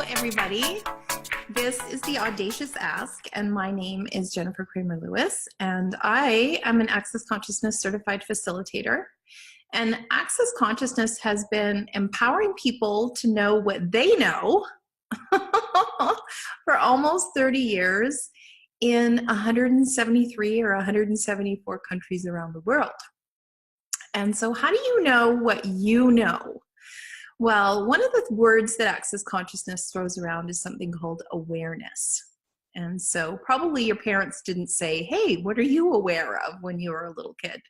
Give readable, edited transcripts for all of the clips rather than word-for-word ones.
everybody. This is the Audacious Ask, and my name is Jennifer Cramer Lewis, and I am an Access Consciousness certified facilitator. And Access Consciousness has been empowering people to know what they know for almost 30 years in 173 or 174 countries around the world. And so how do you know what you know? Well, one of the words that Access Consciousness throws around is something called awareness. And so probably your parents didn't say, hey, what are you aware of when you were a little kid?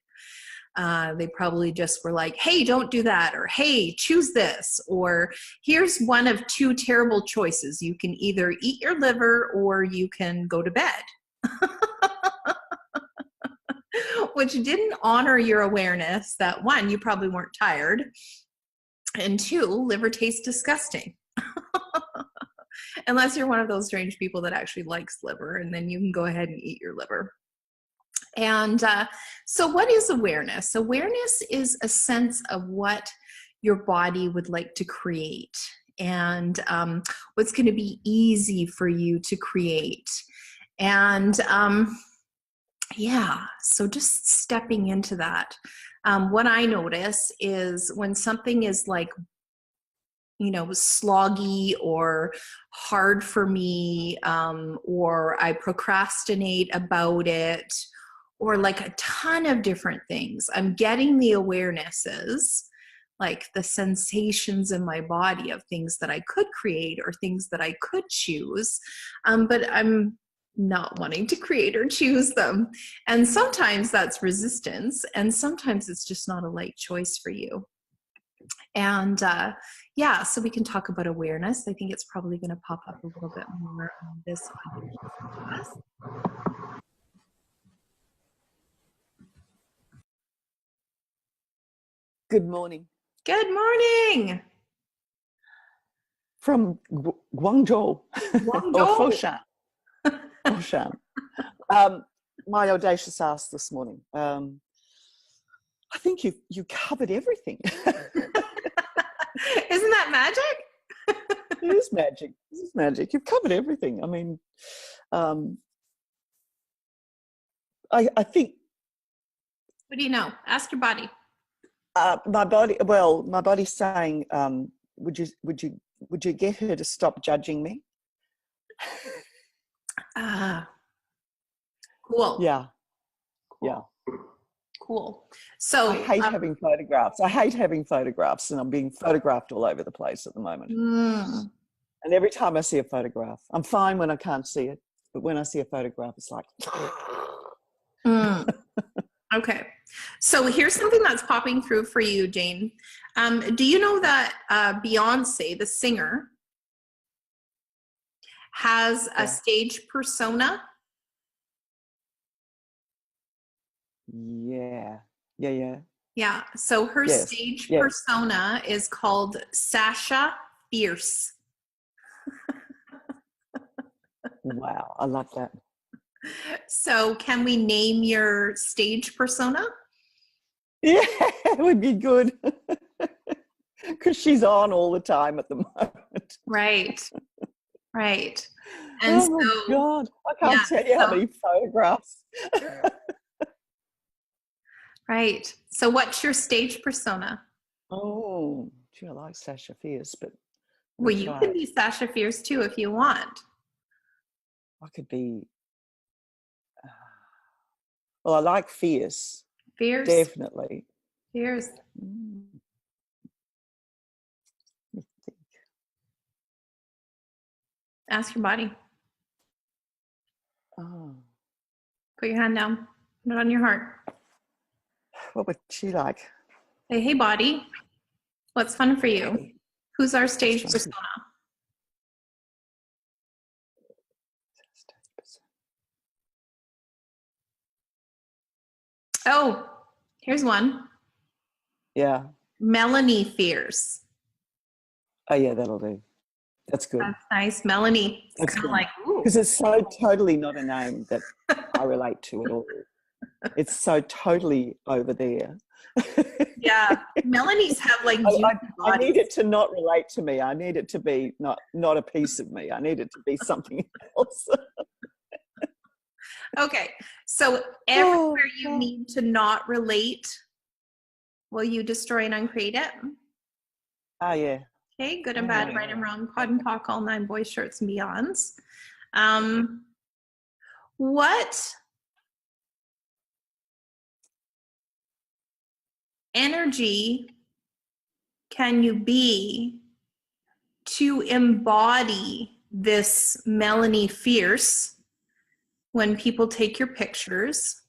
They probably just were like, hey, don't do that, or hey, choose this, or here's one of two terrible choices. You can either eat your liver or you can go to bed. Which didn't honor your awareness that one, you probably weren't tired, and two, liver tastes disgusting. Unless you're one of those strange people that actually likes liver, and then you can go ahead and eat your liver. And so what is awareness? Awareness is a sense of what your body would like to create, and what's going to be easy for you to create. And yeah, so just stepping into that. What I notice is when something is like, you know, sloggy or hard for me, or I procrastinate about it, or like a ton of different things, I'm getting the awarenesses, like the sensations in my body of things that I could create or things that I could choose, but I'm not wanting to create or choose them. And sometimes that's resistance, and sometimes it's just not a light choice for you. And yeah, so we can talk about awareness. I think it's probably going to pop up a little bit more on this class. Good morning. Good morning. From Guangzhou. Or Foshan. Foshan. My audacious ask this morning. I think you covered everything. Isn't that magic? It is magic. This is magic. You've covered everything. I mean, I think. What do you know? Ask your body. My body's saying, would you get her to stop judging me? Cool. Yeah. Cool. Yeah. Cool. So I hate having photographs. I hate having photographs, and I'm being photographed all over the place at the moment. And every time I see a photograph, I'm fine when I can't see it, but when I see a photograph, it's like. Okay. So here's something that's popping through for you, Jane. Do you know that Beyonce, the singer, has a stage persona? Yeah. Yeah. So her stage persona is called Sasha Fierce. Wow. I love that. So can we name your stage persona? Yeah, it would be good. Because she's on all the time at the moment. Right. And oh my God. I can't tell you how many photographs. Right. So what's your stage persona? Oh, gee, I like Sasha Fierce, but well, you can be Sasha Fierce too if you want. I could be. Well, I like fierce. Fierce. Definitely. Fierce. Ask your body. Oh. Put your hand down. Put it on your heart. What would she like? Say, hey, body. What's fun for you? Hey. Who's our stage persona? Oh, here's one. Yeah. Melanie Fierce. Oh, yeah, that'll do. That's good. That's nice. Melanie. That's kind of like, because it's so totally not a name that I relate to at all. It's so totally over there. Yeah. Melanies have like juicy I need bodies. it to not relate to me. I need it to be not a piece of me. I need it to be something else. Okay. So everywhere you need to not relate, will you destroy and uncreate it? Oh, yeah. Okay, good and bad, right and wrong, pod and pock, all 9 boys, shirts and beyonds. What energy can you be to embody this Melanie Fierce when people take your pictures,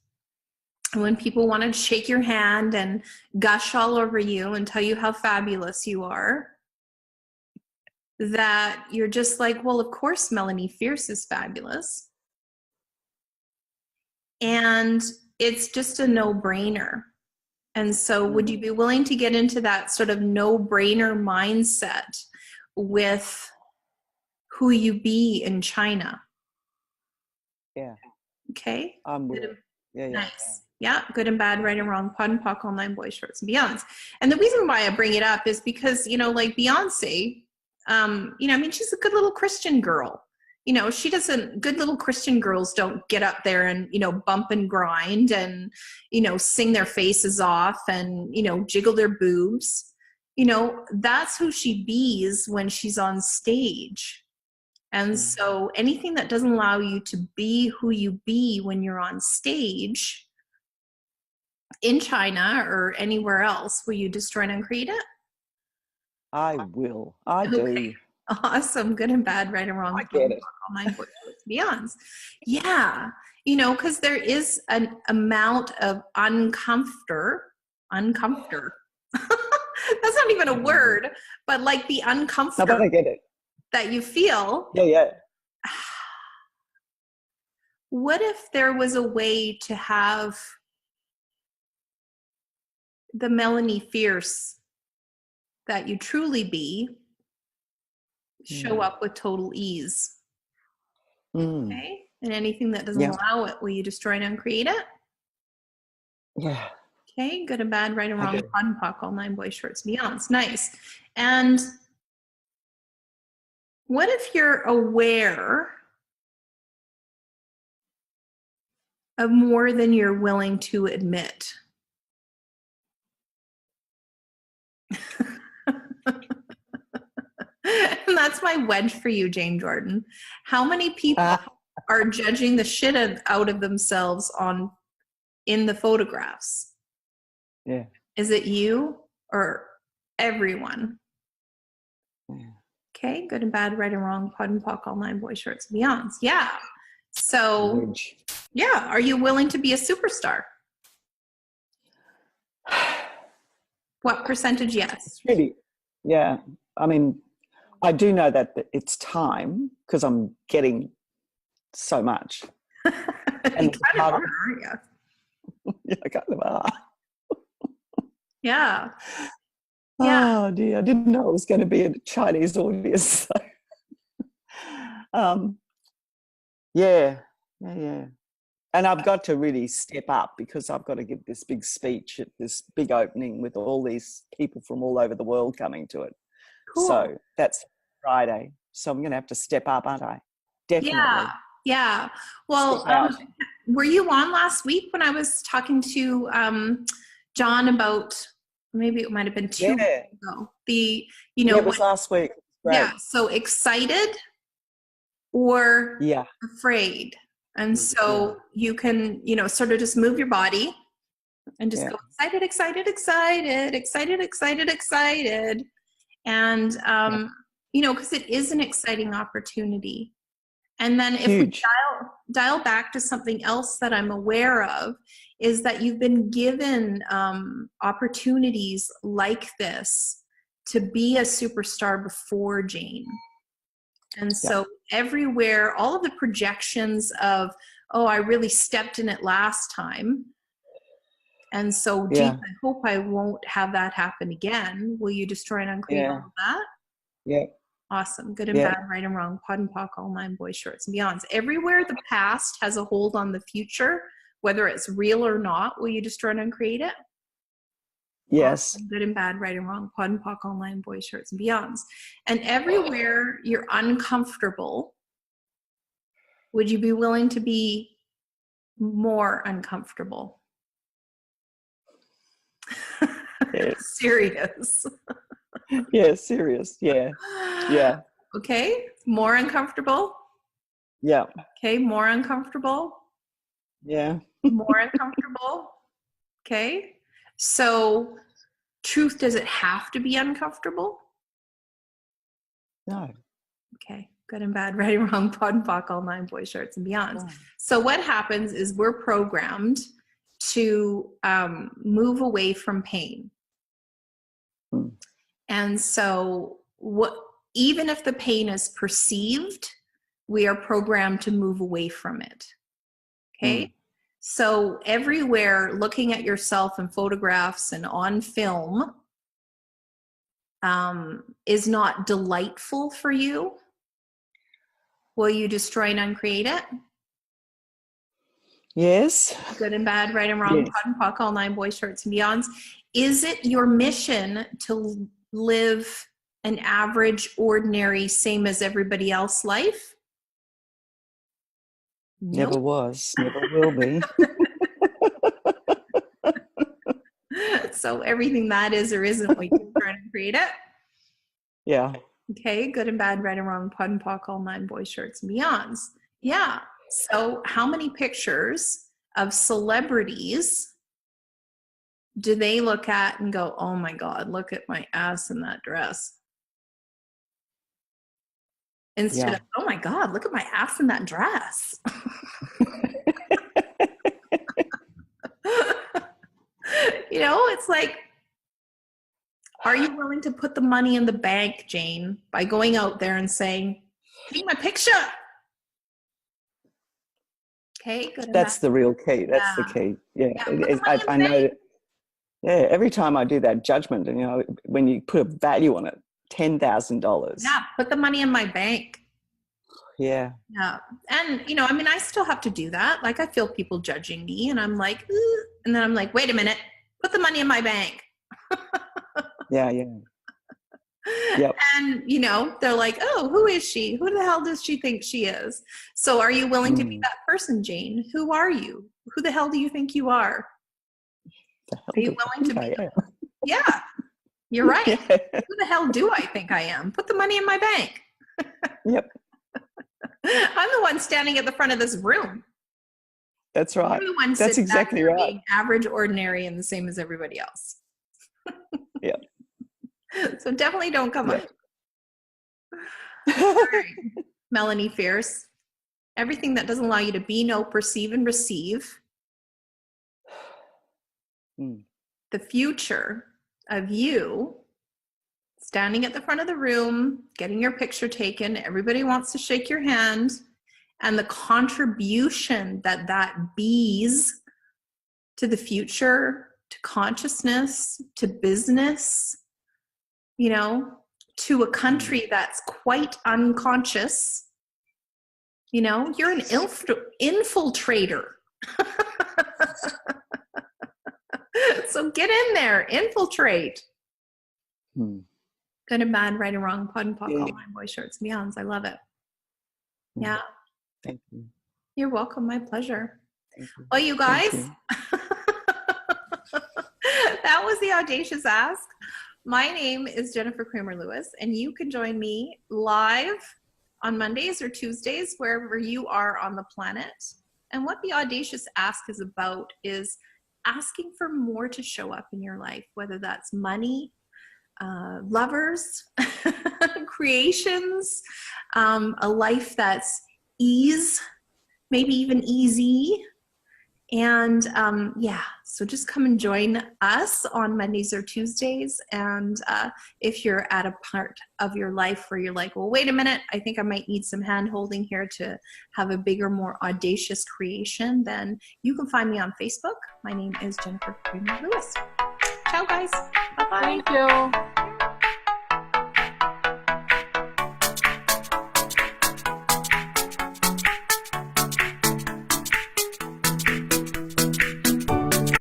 and when people want to shake your hand and gush all over you and tell you how fabulous you are, that you're just like, well, of course Melanie Fierce is fabulous. And it's just a no-brainer. And so would you be willing to get into that sort of no-brainer mindset with who you be in China? Yeah. Okay. I'm with. Yeah, nice. Yeah, good and bad, right and wrong, pod and pock, all 9 boys, shorts and beyonds. And the reason why I bring it up is because, you know, like Beyonce, you know, I mean, she's a good little Christian girl. You know, good little Christian girls don't get up there and, you know, bump and grind and, you know, sing their faces off and, you know, jiggle their boobs. You know, that's who she bees when she's on stage. And so anything that doesn't allow you to be who you be when you're on stage in China or anywhere else, will you destroy and uncreate it? I will. I do. Awesome. Good and bad, right and wrong. I get it. All 9 boys, beyonds. Yeah. You know, because there is an amount of uncomfort. That's not even a word, but like the uncomfort No, but I get it. that you feel. Yeah. What if there was a way to have the Melanie Fierce that you truly be show up with total ease? Okay. And anything that doesn't allow it, will you destroy and uncreate it? Yeah. Okay. Good and bad, right and wrong, pod and pock, all 9 boys, shorts and beyonds. Nice. And what if you're aware of more than you're willing to admit? And that's my wedge for you, Jane Jordan. How many people are judging the shit out of themselves in the photographs? Yeah. Is it you or everyone? Yeah. Okay, good and bad, right and wrong, pod and pock, all 9 boys, shorts and beyonds. Yeah. So, yeah, are you willing to be a superstar? What percentage? Yes. Really? Yeah. I mean, I do know that it's time because I'm getting so much. And you kind of are, aren't you? Yeah, I kind of are. Yeah. Oh dear, I didn't know it was going to be a Chinese audience. So. Yeah. And I've got to really step up because I've got to give this big speech at this big opening with all these people from all over the world coming to it. Cool. So that's Friday. So I'm going to have to step up, aren't I? Definitely. Yeah. Well, were you on last week when I was talking to John about, maybe it might have been 2 weeks ago. It was last week. Great. Yeah. So excited or afraid. And so you can, you know, sort of just move your body and just go excited. And, you know, because it is an exciting opportunity. And then if we dial back to something else that I'm aware of, is that you've been given opportunities like this to be a superstar before, Jane. And so everywhere, all of the projections of, oh, I really stepped in it last time. And so, geez, I hope I won't have that happen again. Will you destroy and uncreate all of that? Yeah. Awesome. Good and bad, right and wrong, pod and pock, all 9 boys, shorts and beyonds. Everywhere the past has a hold on the future, whether it's real or not, will you destroy and uncreate it? Yes. Awesome. Good and bad, right and wrong, pod and poc, online, boys, shirts, and beyonds. And everywhere you're uncomfortable, would you be willing to be more uncomfortable? Yes. Serious. Yeah, serious. Yeah. Yeah. Okay, more uncomfortable. Yeah. Okay, more uncomfortable. Yeah. More uncomfortable. Okay, so truth, does it have to be uncomfortable? No. Okay, good and bad, right and wrong, pod and poc, all nine, boys, shirts, and beyonds. No. So what happens is we're programmed to move away from pain. And so even if the pain is perceived, we are programmed to move away from it. Okay? So everywhere looking at yourself in photographs and on film is not delightful for you. Will you destroy and uncreate it? Yes. Good and bad, right and wrong, Yes. pod and poc, all nine, boys, shirts, and beyonds. Is it your mission to live an average, ordinary, same as everybody else life? Never Nope. was. Never will be. So everything that is or isn't, we can try and create it. Yeah. Okay, good and bad, right and wrong, pod and poc, all nine, boys, shirts, and beyonds. Yeah. So how many pictures of celebrities do they look at and go, oh my God, look at my ass in that dress? Instead of, oh my God, look at my ass in that dress. You know, it's like, are you willing to put the money in the bank, Jane, by going out there and saying, take my picture? Okay, good. That's the real key. That's the key. Yeah. I know that. Yeah. Every time I do that judgment, and, you know, when you put a value on it, $10,000. Yeah, put the money in my bank. Yeah. Yeah. And, you know, I mean, I still have to do that. Like, I feel people judging me, and I'm like, ooh, and then I'm like, wait a minute, put the money in my bank. Yeah. Yeah. Yep. And, you know, they're like, oh, who is she? Who the hell does she think she is? So are you willing to be that person, Jane? Who are you? Who the hell do you think you are? Are you willing to be? Yeah, you're right. Yeah. Who the hell do I think I am? Put the money in my bank. Yep. I'm the one standing at the front of this room. That's right. You're the one That's exactly right. Being average, ordinary, and the same as everybody else. Yeah. So definitely don't come up. All right. Melanie Fierce. Everything that doesn't allow you to be, know, perceive, and receive. The future of you standing at the front of the room, getting your picture taken. Everybody wants to shake your hand. And the contribution that that bees to the future, to consciousness, to business, you know, to a country that's quite unconscious. You know, you're an infiltrator. So get in there, infiltrate. Good and bad, right and wrong, pod and poc, all nine, boys, shirts, and beyonds. I love it. Yeah. Thank you. You're welcome. My pleasure. Well, you guys, that was the Audacious Ask. My name is Jennifer Cramer Lewis, and you can join me live on Mondays or Tuesdays, wherever you are on the planet. And what the Audacious Ask is about is asking for more to show up in your life, whether that's money, lovers, creations, a life that's ease, maybe even easy. And yeah, so just come and join us on Mondays or Tuesdays. And if you're at a part of your life where you're like, well, wait a minute, I think I might need some hand holding here to have a bigger, more audacious creation, then you can find me on Facebook. My name is Jennifer Cramer Lewis. Ciao, guys. Bye-bye. Thank you.